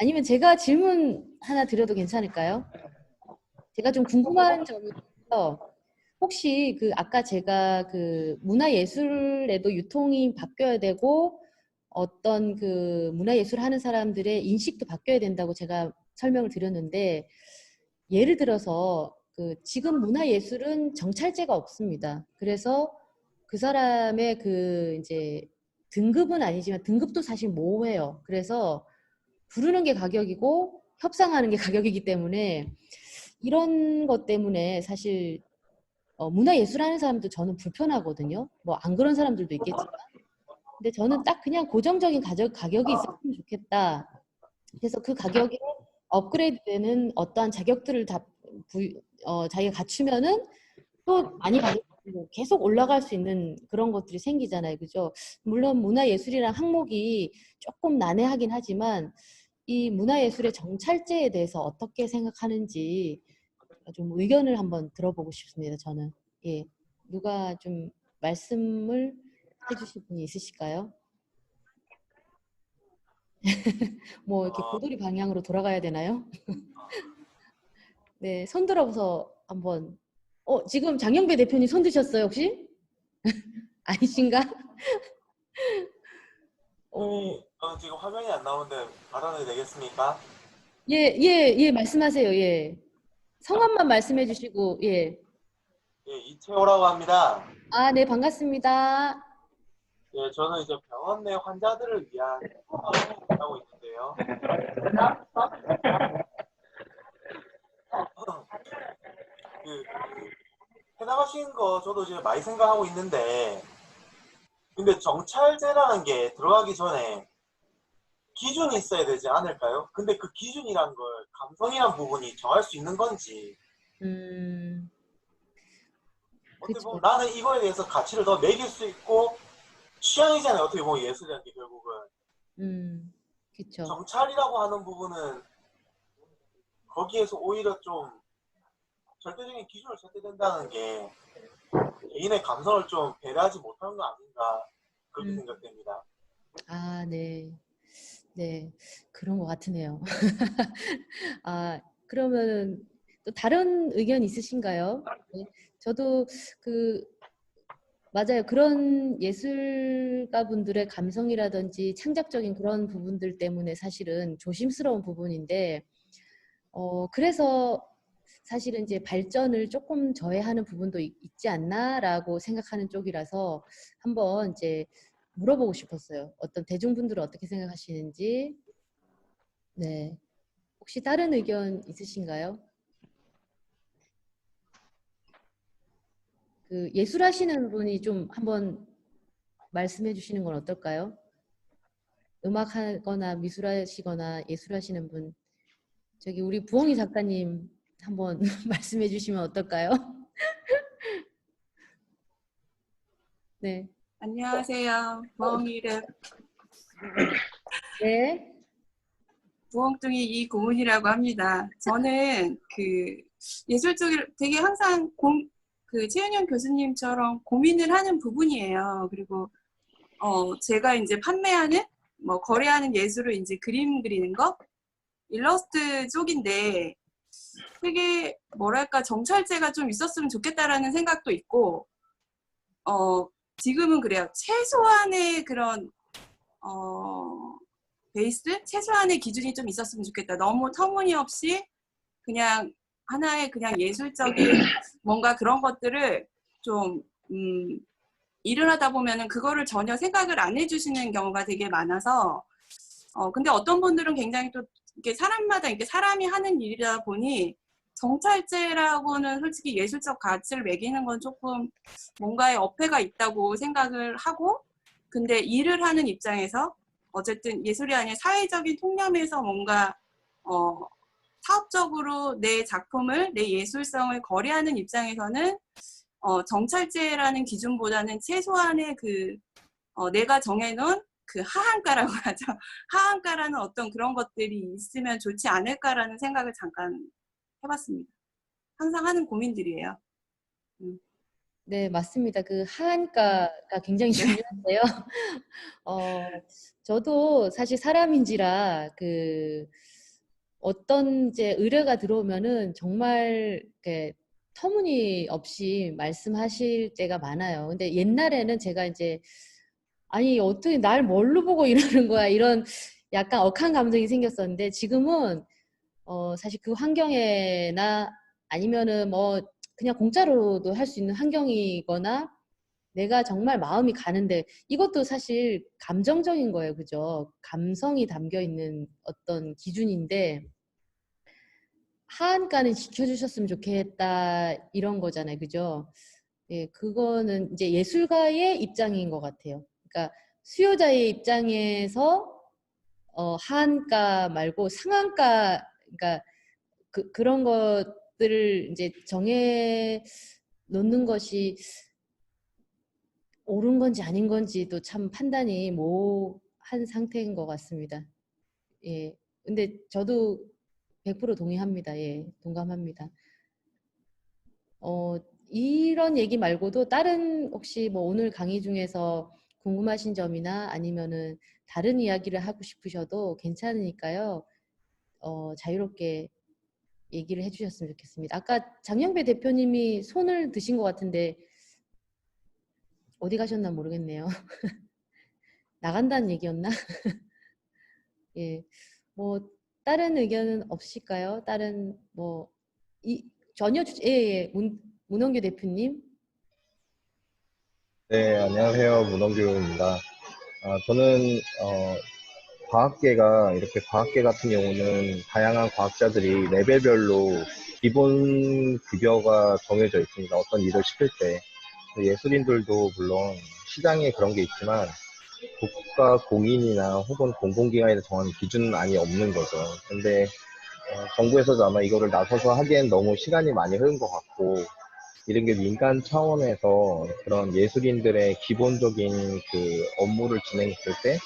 아니면 제가 질문 하나 드려도 괜찮을까요? 제가 좀 궁금한 점이 있어요. 혹시 그 아까 제가 그 문화예술에도 유통이 바뀌어야 되고 어떤 그 문화예술 하는 사람들의 인식도 바뀌어야 된다고 제가 설명을 드렸는데 예를 들어서 그 지금 문화예술은 정찰제가 없습니다. 그래서 그 사람의 그 이제 등급은 아니지만 등급도 사실 모호해요. 그래서 부르는 게 가격이고 협상하는 게 가격이기 때문에 이런 것 때문에 사실 문화예술하는 사람도 저는 불편하거든요. 뭐 안 그런 사람들도 있겠지만. 근데 저는 딱 그냥 고정적인 가격이 있었으면 좋겠다. 그래서 그 가격에 업그레이드되는 어떠한 자격들을 다 자기가 갖추면은 또 많이 받고 계속 올라갈 수 있는 그런 것들이 생기잖아요. 그죠? 물론 문화예술이란 항목이 조금 난해하긴 하지만 이 문화예술의 정찰제에 대해서 어떻게 생각하는지 좀 의견을 한번 들어보고 싶습니다. 저는. 예. 누가 좀 말씀을 해주실 분이 있으실까요? 뭐 이렇게 고돌이 방향으로 돌아가야 되나요? 네, 손 들어서 한번. 지금 장영배 대표님 손 드셨어요, 혹시? 아니신가? 어, 저는 지금 화면이 안 나오는데 발언해도 되겠습니까? 예, 예, 예, 말씀하세요. 예. 성함만 말씀해 주시고, 예. 예, 이채호라고 합니다. 아, 네, 반갑습니다. 예, 저는 이제 병원 내 환자들을 위한 사업을 하고 있는데요. 그 해나가신 거 저도 이제 많이 생각하고 있는데, 근데 정찰제라는 게 들어가기 전에 기준이 있어야 되지 않을까요? 근데 그 기준이란 걸 감성이란 부분이 정할 수 있는 건지, 음, 어떻게 그쵸. 보면 나는 이거에 대해서 가치를 더 매길 수 있고, 취향이잖아요. 어떻게 보면 예술이라는 게 결국은. 그쵸. 정찰이라고 하는 부분은 거기에서 오히려 좀 절대적인 기준을 찾게 된다는 게 개인의 감성을 좀 배려하지 못하는 거 아닌가 그렇게 음, 생각됩니다. 아, 네. 네. 그런 것 같으네요. 아, 그러면 또 다른 의견 있으신가요? 네. 저도 그 맞아요. 그런 예술가 분들의 감성이라든지 창작적인 그런 부분들 때문에 사실은 조심스러운 부분인데, 그래서 사실은 이제 발전을 조금 저해하는 부분도 있지 않나라고 생각하는 쪽이라서 한번 이제 물어보고 싶었어요. 어떤 대중분들은 어떻게 생각하시는지. 네. 혹시 다른 의견 있으신가요? 그 예술하시는 분이 좀 한번 말씀해 주시는 건 어떨까요? 음악 하거나 미술하시거나 예술하시는 분. 저기 우리 부엉이 작가님 한번 말씀해 주시면 어떨까요? 네. 안녕하세요. 부엉이를 네. 부엉뚱이 이고은이라고 합니다. 저는 그 예술 쪽을 되게 항상 그 최은영 교수님처럼 고민을 하는 부분이에요. 그리고 제가 이제 판매하는 뭐 거래하는 예술을 이제 그림 그리는 거 일러스트 쪽인데 되게 뭐랄까 정찰제가 좀 있었으면 좋겠다라는 생각도 있고 지금은 그래요. 최소한의 그런 베이스? 최소한의 기준이 좀 있었으면 좋겠다. 너무 터무니없이 그냥 하나의 그냥 예술적인 뭔가 그런 것들을 좀 일을 하다 보면은 그거를 전혀 생각을 안 해주시는 경우가 되게 많아서 근데 어떤 분들은 굉장히 또 이게 사람마다 이게 사람이 하는 일이다 보니 정찰제라고는 솔직히 예술적 가치를 매기는 건 조금 뭔가의 어폐가 있다고 생각을 하고 근데 일을 하는 입장에서 어쨌든 예술이 아닌 사회적인 통념에서 뭔가 사업적으로 내 작품을 내 예술성을 거래하는 입장에서는 정찰제라는 기준보다는 최소한의 그 내가 정해놓은 그 하한가라고 하죠. 하한가라는 어떤 그런 것들이 있으면 좋지 않을까라는 생각을 잠깐 해봤습니다. 항상 하는 고민들이에요. 네, 맞습니다. 그 하한가가 굉장히 중요한데요. 어, 저도 사실 사람인지라 그 어떤 이제 의뢰가 들어오면은 정말 이렇게 터무니없이 말씀하실 때가 많아요. 근데 옛날에는 제가 이제 아니 어떻게 날 뭘로 보고 이러는 거야 이런 약간 억한 감정이 생겼었는데 지금은 사실 그 환경에나 아니면은 뭐 그냥 공짜로도 할 수 있는 환경이거나 내가 정말 마음이 가는데 이것도 사실 감정적인 거예요. 그죠? 감성이 담겨 있는 어떤 기준인데 하한가는 지켜주셨으면 좋겠다 이런 거잖아요. 그죠? 예, 그거는 이제 예술가의 입장인 것 같아요. 그러니까 수요자의 입장에서 하한가 말고 상한가 그러니까 그런 것들을 이제 정해 놓는 것이 옳은 건지 아닌 건지도 참 판단이 모호한 상태인 것 같습니다. 예. 근데 저도 100% 동의합니다. 예. 동감합니다. 어, 이런 얘기 말고도 다른 혹시 뭐 오늘 강의 중에서 궁금하신 점이나 아니면은 다른 이야기를 하고 싶으셔도 괜찮으니까요. 자유롭게 얘기를 해주셨으면 좋겠습니다. 아까 장영배 대표님이 손을 드신 것 같은데 어디 가셨나 모르겠네요. 나간다는 얘기였나? 예. 뭐 다른 의견은 없으실까요? 다른 뭐 전혀 예, 예. 문원규 대표님. 네, 안녕하세요. 문원규입니다. 저는 과학계가 이렇게 과학계 같은 경우는 다양한 과학자들이 레벨별로 기본 급여가 정해져 있습니다. 어떤 일을 시킬 때. 예술인들도 물론 시장에 그런 게 있지만 국가 공인이나 혹은 공공기관에서 정한 기준안이 없는 거죠. 근데 정부에서도 아마 이거를 나서서 하기엔 너무 시간이 많이 흐른 것 같고 이런 게 민간 차원에서 그런 예술인들의 기본적인 그 업무를 진행했을 때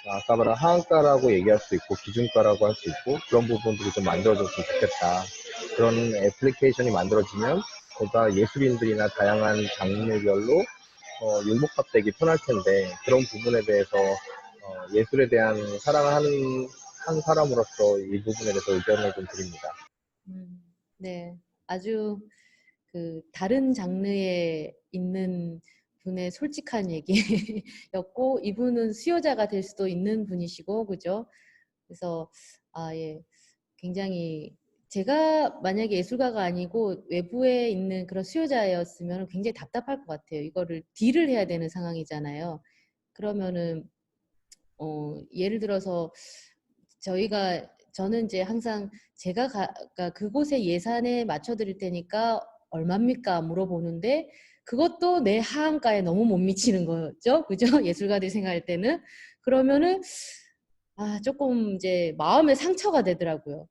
아까 말한 하한가라고 얘기할 수 있고 기준가라고 할 수 있고 그런 부분들이 좀 만들어졌으면 좋겠다. 그런 애플리케이션이 만들어지면 보다 예술인들이나 다양한 장르별로 율목합되기 편할 텐데 그런 부분에 대해서 예술에 대한 사랑을 하는 한 사람으로서 이 부분에 대해서 의견을 좀 드립니다. 네. 아주 그 다른 장르에 있는 분의 솔직한 얘기였고 이분은 수요자가 될 수도 있는 분이시고 그죠? 그래서 예. 굉장히 제가 만약에 예술가가 아니고 외부에 있는 그런 수요자였으면 굉장히 답답할 것 같아요. 이거를 딜을 해야 되는 상황이잖아요. 그러면은 예를 들어서 저는 이제 항상 제가 그러니까 그곳의 예산에 맞춰 드릴 테니까 얼마입니까? 물어보는데 그것도 내 하한가에 너무 못 미치는 거죠. 그죠? 예술가들이 생각할 때는. 그러면은 조금 이제 마음의 상처가 되더라고요.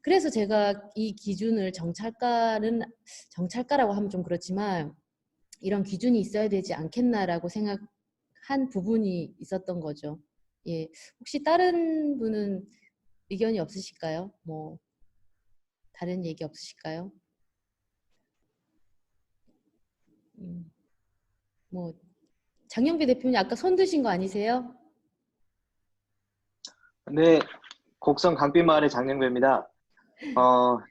그래서 제가 이 기준을 정찰가라고 하면 좀 그렇지만 이런 기준이 있어야 되지 않겠나라고 생각한 부분이 있었던 거죠. 예. 혹시 다른 분은 의견이 없으실까요? 뭐 다른 얘기 없으실까요? 뭐 장영배 대표님 아까 손 드신 거 아니세요? 네, 곡성 강빛마을의 장영배입니다.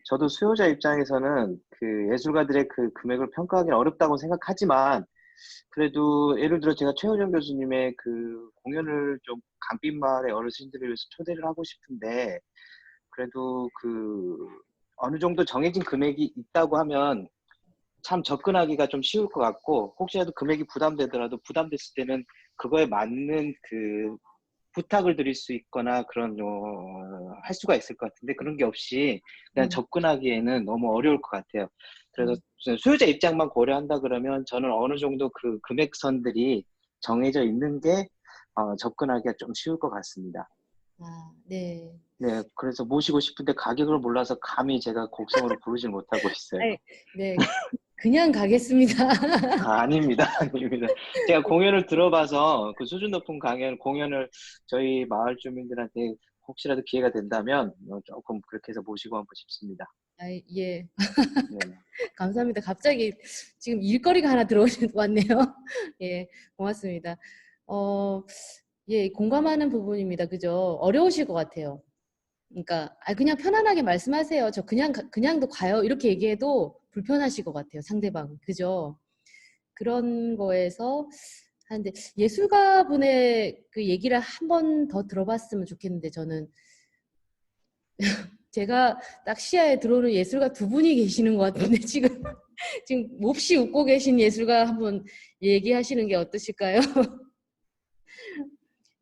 저도 수요자 입장에서는 그 예술가들의 그 금액을 평가하기는 어렵다고 생각하지만, 그래도 예를 들어 제가 최호정 교수님의 그 공연을 좀 강빛마을의 어르신들을 위해서 초대를 하고 싶은데, 그래도 그 어느 정도 정해진 금액이 있다고 하면 참 접근하기가 좀 쉬울 것 같고, 혹시라도 금액이 부담되더라도 부담됐을 때는 그거에 맞는 그 부탁을 드릴 수 있거나 그런 할 수가 있을 것 같은데 그런 게 없이 그냥 접근하기에는 너무 어려울 것 같아요. 그래서 수요자 입장만 고려한다 그러면 저는 어느 정도 그 금액선들이 정해져 있는 게 접근하기가 좀 쉬울 것 같습니다. 네. 네, 그래서 모시고 싶은데 가격을 몰라서 감히 제가 곡성으로 부르질 못하고 있어요. 네. 그냥 가겠습니다. 아닙니다. 아닙니다. 제가 공연을 들어봐서 그 수준 높은 공연을 저희 마을 주민들한테 혹시라도 기회가 된다면 조금 그렇게 해서 모시고 한번 싶습니다. 아, 예. 네. 감사합니다. 갑자기 지금 일거리가 하나 들어왔네요. 예, 고맙습니다. 예, 공감하는 부분입니다. 그죠? 어려우실 것 같아요. 그러니까 그냥 편안하게 말씀하세요. 저 그냥도 가요. 이렇게 얘기해도 불편하실 것 같아요. 상대방. 그죠? 그런 거에서 하는데 예술가 분의 그 얘기를 한 번 더 들어봤으면 좋겠는데 저는 제가 딱 시야에 들어오는 예술가 두 분이 계시는 것 같은데 지금 몹시 웃고 계신 예술가 한번 얘기하시는 게 어떠실까요?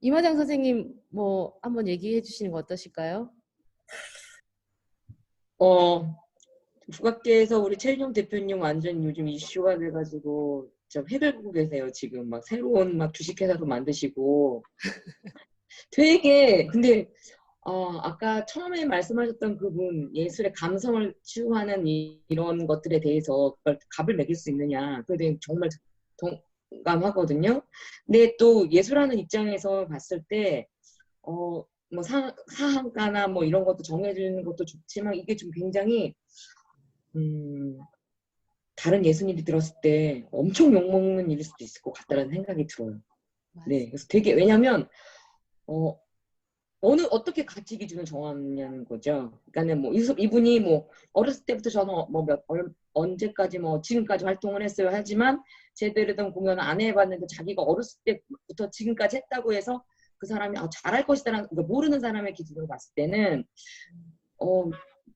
이마장 선생님 뭐 한번 얘기해 주시는 거 어떠실까요? 국악계에서 우리 최인용 대표님 완전 요즘 이슈가 돼가지고 좀 획을 보고 계세요. 지금 막 새로운 막 주식회사도 만드시고 되게 근데 아까 처음에 말씀하셨던 그분 예술의 감성을 추구하는 이런 것들에 대해서 그걸 값을 매길 수 있느냐 그게 정말 동감하거든요. 근데 또 예술하는 입장에서 봤을 때 뭐 사항가나 뭐 이런 것도 정해지는 것도 좋지만 이게 좀 굉장히 다른 예술인이 들었을 때 엄청 욕먹는 일일 수도 있을 것 같다는 생각이 들어요. 네, 그래서 되게 왜냐면 어떻게 가치 기준을 정하냐는 거죠. 그러니까는 뭐 이분이 뭐 어렸을 때부터 저는 언제까지 뭐 지금까지 활동을 했어요 하지만 제대로 된 공연을 안 해봤는데 자기가 어렸을 때부터 지금까지 했다고 해서 그 사람이 잘할 것이다라는 그러니까 모르는 사람의 기준으로 봤을 때는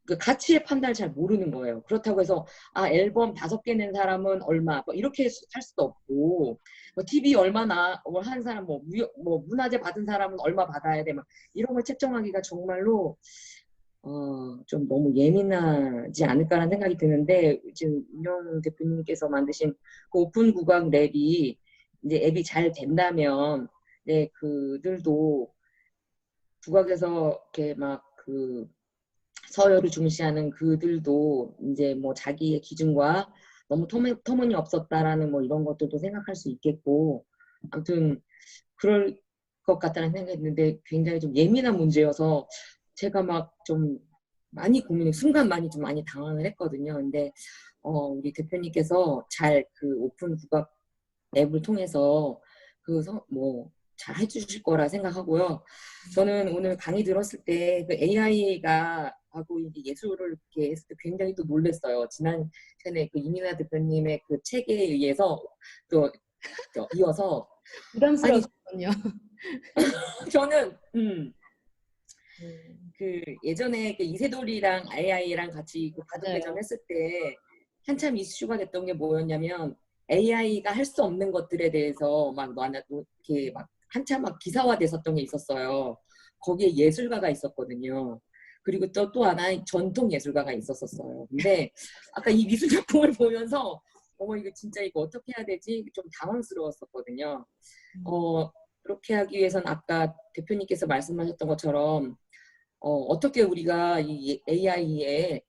그 가치의 판단을 잘 모르는 거예요. 그렇다고 해서 앨범 5개 낸 사람은 얼마 뭐 이렇게 할 수도 없고 뭐 TV 얼마나 한 사람 뭐 문화재 받은 사람은 얼마 받아야 돼 막 이런 걸 책정하기가 정말로 좀 너무 예민하지 않을까라는 생각이 드는데 지금 윤영 대표님께서 만드신 그 오픈 국악 랩이 이제 앱이 잘 된다면 네 그들도 국악에서 이렇게 막 그 서열을 중시하는 그들도 이제 뭐 자기의 기준과 너무 터무니없었다라는 뭐 이런 것들도 생각할 수 있겠고 아무튼 그럴 것 같다는 생각이 드는데 굉장히 좀 예민한 문제여서 제가 막 좀 많이 순간 좀 많이 당황을 했거든요. 근데 우리 대표님께서 잘 그 오픈 국악 앱을 통해서 잘 해주실 거라 생각하고요. 저는 오늘 강의 들었을 때 그 AI가 하고 이제 예술을 이렇게 했을 때 굉장히 또 놀랐어요. 지난번에 그 이민아 대표님의 그 책에 의해서 또 이어서 부담스러웠군요. 저는 그 예전에 그 이세돌이랑 AI랑 같이 그 바둑대전 했을 때 한참 이슈가 됐던 게 뭐였냐면 AI가 할 수 없는 것들에 대해서 막 이렇게 막 한참 막 기사화됐었던 게 있었어요. 거기에 예술가가 있었거든요. 그리고 또 하나 전통 예술가가 있었어요. 근데 아까 이 미술 작품을 보면서 이거 진짜 이거 어떻게 해야 되지? 좀 당황스러웠었거든요. 그렇게 하기 위해서는 아까 대표님께서 말씀하셨던 것처럼 어떻게 우리가 이 AI에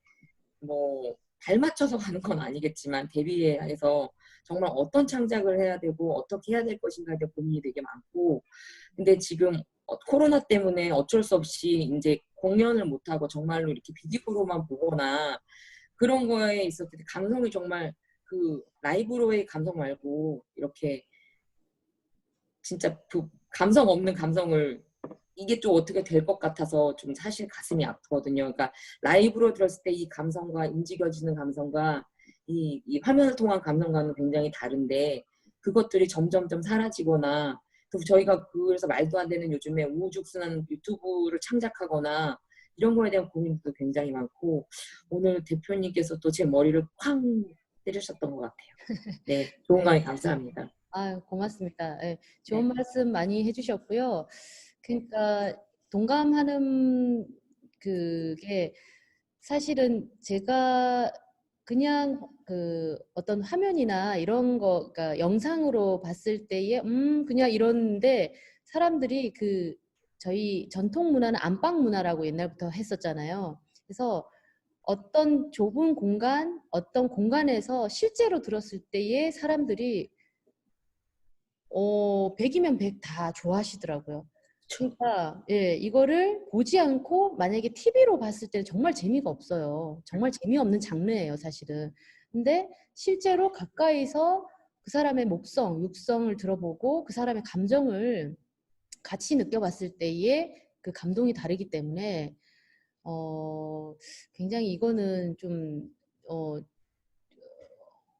뭐 발맞춰서 가는 건 아니겠지만 대비해서 정말 어떤 창작을 해야 되고 어떻게 해야 될 것인가에 대한 고민이 되게 많고 근데 지금 코로나 때문에 어쩔 수 없이 이제 공연을 못하고 정말로 이렇게 비디오로만 보거나 그런 거에 있었을 때 감성이 정말 그 라이브로의 감성 말고 이렇게 진짜 그 감성 없는 감성을 이게 좀 어떻게 될 것 같아서 좀 사실 가슴이 아프거든요. 그러니까 라이브로 들었을 때 이 감성과 움직여지는 감성과 이 화면을 통한 감성과는 굉장히 다른데 그것들이 점점점 사라지거나 또 저희가 그래서 말도 안 되는 요즘에 우후죽순한 유튜브를 창작하거나 이런 거에 대한 고민도 굉장히 많고 오늘 대표님께서 또 제 머리를 쾅 때리셨던 것 같아요. 네, 좋은 강의 감사합니다. 고맙습니다. 네, 좋은 말씀 많이 해주셨고요. 그러니까 동감하는 그게 사실은 제가 그냥 그 어떤 화면이나 이런 거, 그러니까 영상으로 봤을 때에 그냥 이러는데 사람들이 그 저희 전통 문화는 안방 문화라고 옛날부터 했었잖아요. 그래서 어떤 좁은 공간, 어떤 공간에서 실제로 들었을 때에 사람들이 100이면 100 다 좋아하시더라고요. 그러니까 예, 이거를 보지 않고 만약에 TV로 봤을 때는 정말 재미가 없어요. 정말 재미없는 장르예요, 사실은. 근데 실제로 가까이서 그 사람의 목성, 육성을 들어보고 그 사람의 감정을 같이 느껴봤을 때의 그 감동이 다르기 때문에 어, 굉장히 이거는 좀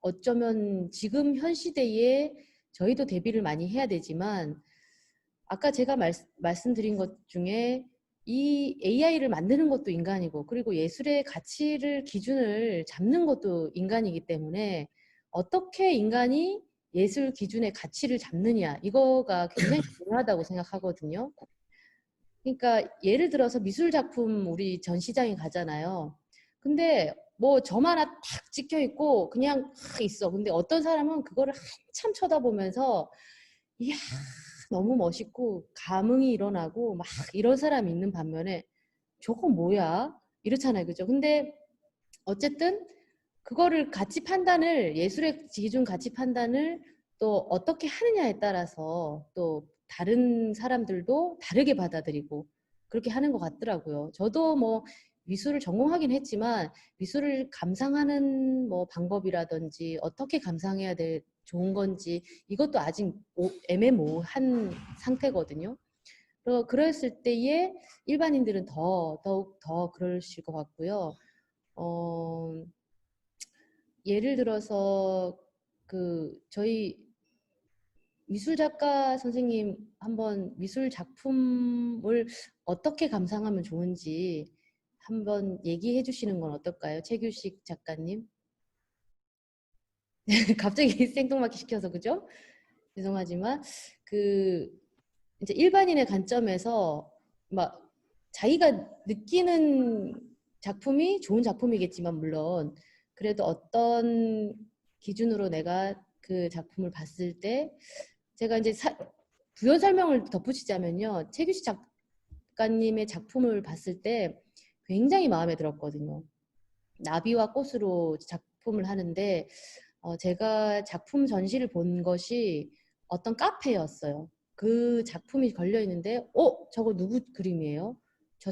어쩌면 지금 현 시대에 저희도 대비를 많이 해야 되지만 아까 제가 말씀드린 것 중에 이 AI를 만드는 것도 인간이고 그리고 예술의 가치를 기준을 잡는 것도 인간이기 때문에 어떻게 인간이 예술 기준의 가치를 잡느냐 이거가 굉장히 중요하다고 생각하거든요. 그러니까 예를 들어서 미술 작품 우리 전시장에 가잖아요. 근데 뭐 점 하나 탁 찍혀 있고 그냥 막 있어. 근데 어떤 사람은 그거를 한참 쳐다보면서 이야 너무 멋있고 감흥이 일어나고 막 이런 사람이 있는 반면에 저거 뭐야? 이렇잖아요. 그죠? 근데 어쨌든 그거를 가치 판단을 예술의 기준 가치 판단을 또 어떻게 하느냐에 따라서 또 다른 사람들도 다르게 받아들이고 그렇게 하는 것 같더라고요. 저도 뭐 미술을 전공하긴 했지만 미술을 감상하는 뭐 방법이라든지 어떻게 감상해야 돼 좋은 건지 이것도 아직 애매모호한 상태거든요. 그랬을 때에 일반인들은 더욱 더 그러실 것 같고요. 어, 예를 들어서 그 저희 미술 작가 선생님 한번 미술 작품을 어떻게 감상하면 좋은지 한번 얘기해 주시는 건 어떨까요? 최규식 작가님. 갑자기 생뚱맞게 시켜서 그죠? 죄송하지만 그 이제 일반인의 관점에서 막 자기가 느끼는 작품이 좋은 작품이겠지만 물론 그래도 어떤 기준으로 내가 그 작품을 봤을 때 제가 이제 부연 설명을 덧붙이자면요. 최규식 작가님의 작품을 봤을 때 굉장히 마음에 들었거든요. 나비와 꽃으로 작품을 하는데 제가 작품 전시를 본 것이 어떤 카페였어요. 그 작품이 걸려 있는데 저거 누구 그림이에요?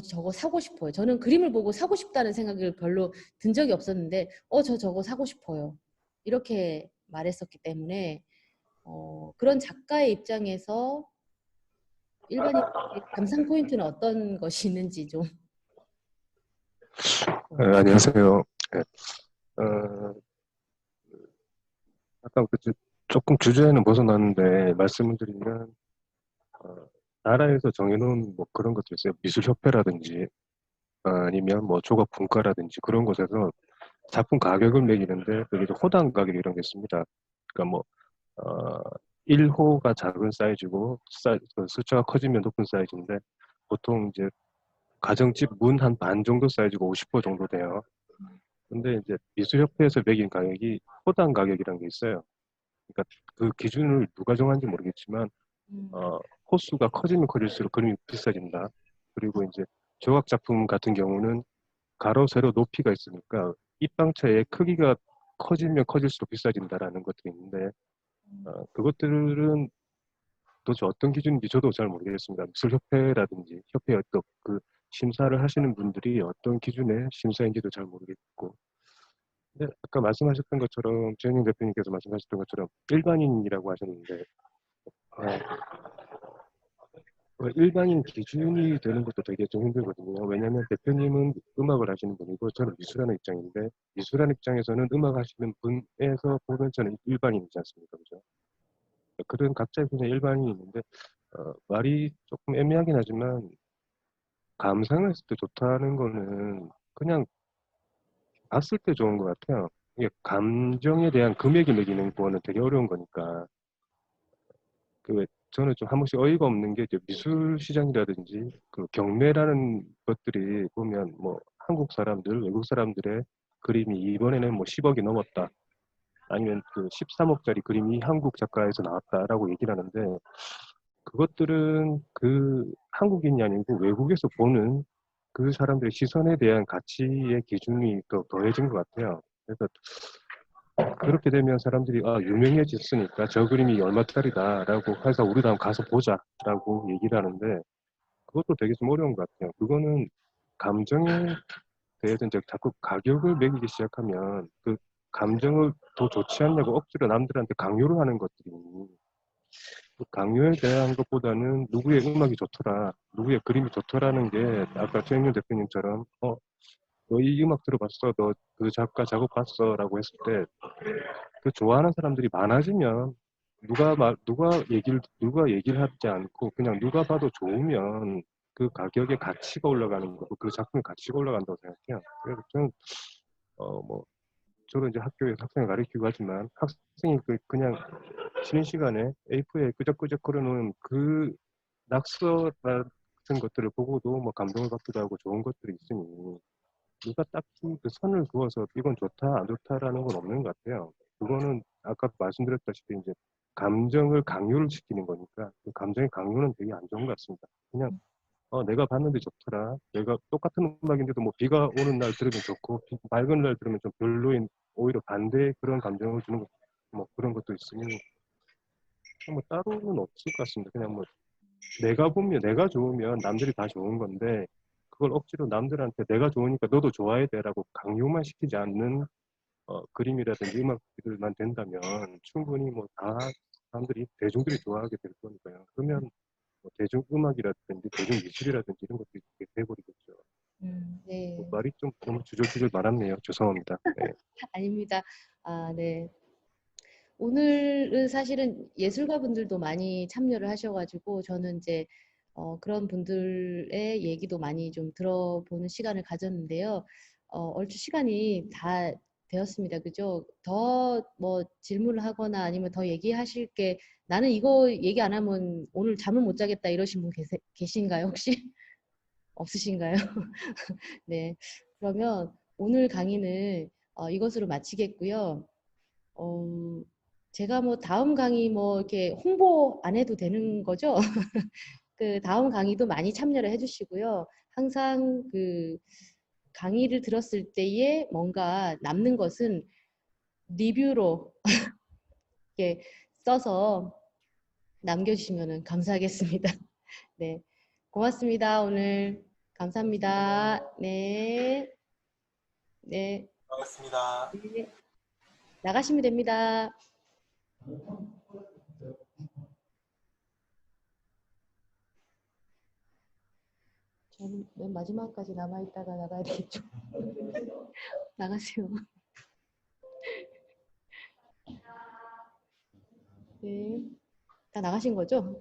저거 사고 싶어요. 저는 그림을 보고 사고 싶다는 생각을 별로 든 적이 없었는데 저거 사고 싶어요. 이렇게 말했었기 때문에 그런 작가의 입장에서 일반인 감상 포인트는 어떤 것이 있는지 좀. 안녕하세요. 네, 어, 아까 조금 주제는 벗어났는데 말씀을 드리면 나라에서 정해놓은 뭐 그런 것도 있어요. 미술협회라든지 아니면 뭐 조각 분과라든지 그런 곳에서 작품 가격을 매기는데 그게 이제 호당 가격 이런 게 있습니다. 그러니까 뭐 1호가 작은 사이즈고 그 숫자가 커지면 높은 사이즈인데 보통 이제 가정집 문 한 반 정도 사이즈고 50호 정도 돼요. 근데 이제 미술협회에서 매긴 가격이 호당 가격이라는 게 있어요. 그러니까 그 기준을 누가 정한지 모르겠지만 호수가 커지면 커질수록 그림이 비싸진다. 그리고 이제 조각 작품 같은 경우는 가로 세로 높이가 있으니까 입방체의 크기가 커지면 커질수록 비싸진다라는 것들이 있는데 그것들은 도대체 어떤 기준인지 저도 잘 모르겠습니다. 미술협회라든지 협회 어떤 그 심사를 하시는 분들이 어떤 기준의 심사인지도 잘 모르겠고 근데 아까 말씀하셨던 것처럼 최현영 대표님께서 말씀하셨던 것처럼 일반인이라고 하셨는데 일반인 기준이 되는 것도 되게 좀 힘들거든요. 왜냐하면 대표님은 음악을 하시는 분이고 저는 미술하는 입장인데 미술하는 입장에서는 음악 하시는 분에서 보면 저는 일반인이지 않습니까? 그죠? 그런 각자의 그냥 일반인이 있는데 말이 조금 애매하긴 하지만 감상을 했을 때 좋다는 거는 그냥 봤을 때 좋은 것 같아요. 이게 감정에 대한 금액이 매기는 거는 되게 어려운 거니까. 저는 좀 한 번씩 어이가 없는 게 이제 미술 시장이라든지 그 경매라는 것들이 보면 뭐 한국 사람들, 외국 사람들의 그림이 이번에는 뭐 10억이 넘었다. 아니면 그 13억짜리 그림이 한국 작가에서 나왔다라고 얘기를 하는데 그것들은 그 한국인이 아니고 외국에서 보는 그 사람들의 시선에 대한 가치의 기준이 더 더해진 것 같아요. 그래서 그렇게 되면 사람들이 유명해졌으니까 저 그림이 얼마짜리다라고 해서 우리도 한번 가서 보자라고 얘기를 하는데 그것도 되게 좀 어려운 것 같아요. 그거는 감정에 대해서 이제 자꾸 가격을 매기기 시작하면 그 감정을 더 좋지 않냐고 억지로 남들한테 강요를 하는 것들이 그 강요에 대한 것보다는 누구의 음악이 좋더라, 누구의 그림이 좋더라는 게 아까 최영준 대표님처럼 너 이 음악 들어봤어, 너 그 작가 작업 봤어라고 했을 때 그 좋아하는 사람들이 많아지면 누가 얘기를 하지 않고 그냥 누가 봐도 좋으면 그 가격의 가치가 올라가는 거고 그 작품의 가치가 올라간다고 생각해요. 그래서 저는 뭐 저도 이제 학교에서 학생을 가르치고 하지만 학생이 그냥 쉬는 시간에 A4에 끄적끄적 그려놓은 그 낙서 같은 것들을 보고도 뭐 감동을 받기도 하고 좋은 것들이 있으니 누가 딱히 그 선을 그어서 이건 좋다 안 좋다라는 건 없는 것 같아요. 그거는 아까 말씀드렸다시피 이제 감정을 강요를 시키는 거니까 그 감정의 강요는 되게 안 좋은 것 같습니다. 그냥 내가 봤는데 좋더라. 내가 똑같은 음악인데도 뭐 비가 오는 날 들으면 좋고 맑은 날 들으면 좀 별로인 오히려 반대의 그런 감정을 주는 뭐 그런 것도 있으니 뭐 따로는 없을 것 같습니다. 그냥 뭐 내가 좋으면 남들이 다 좋은 건데 그걸 억지로 남들한테 내가 좋으니까 너도 좋아야 돼라고 강요만 시키지 않는 그림이라든지 음악들만 된다면 충분히 뭐 다 대중들이 좋아하게 될 거니까요. 그러면 뭐 대중음악이라든지 대중미술이라든지 이런 것들이 돼버리겠죠. 네. 말이 좀 너무 주절주절 많았네요. 죄송합니다. 네. 아닙니다. 아, 네. 오늘은 사실은 예술가분들도 많이 참여를 하셔가지고 저는 이제 그런 분들의 얘기도 많이 좀 들어보는 시간을 가졌는데요. 얼추 시간이 다 되었습니다. 그죠? 더 뭐 질문을 하거나 아니면 더 얘기하실 게 나는 이거 얘기 안 하면 오늘 잠을 못 자겠다 이러신 분 계신가요, 혹시? 없으신가요? 네. 그러면 오늘 강의는 이것으로 마치겠고요. 어, 제가 뭐 다음 강의 뭐 이렇게 홍보 안 해도 되는 거죠? 그 다음 강의도 많이 참여를 해주시고요. 항상 그 강의를 들었을 때에 뭔가 남는 것은 리뷰로 이렇게 써서 남겨주시면 감사하겠습니다. 네. 고맙습니다. 오늘. 감사합니다. 네. 네. 반갑습니다. 네. 나가시면 됩니다. 저는 맨 마지막까지 남아있다가 나가야 되겠죠. 나가세요. 네. 다 나가신 거죠?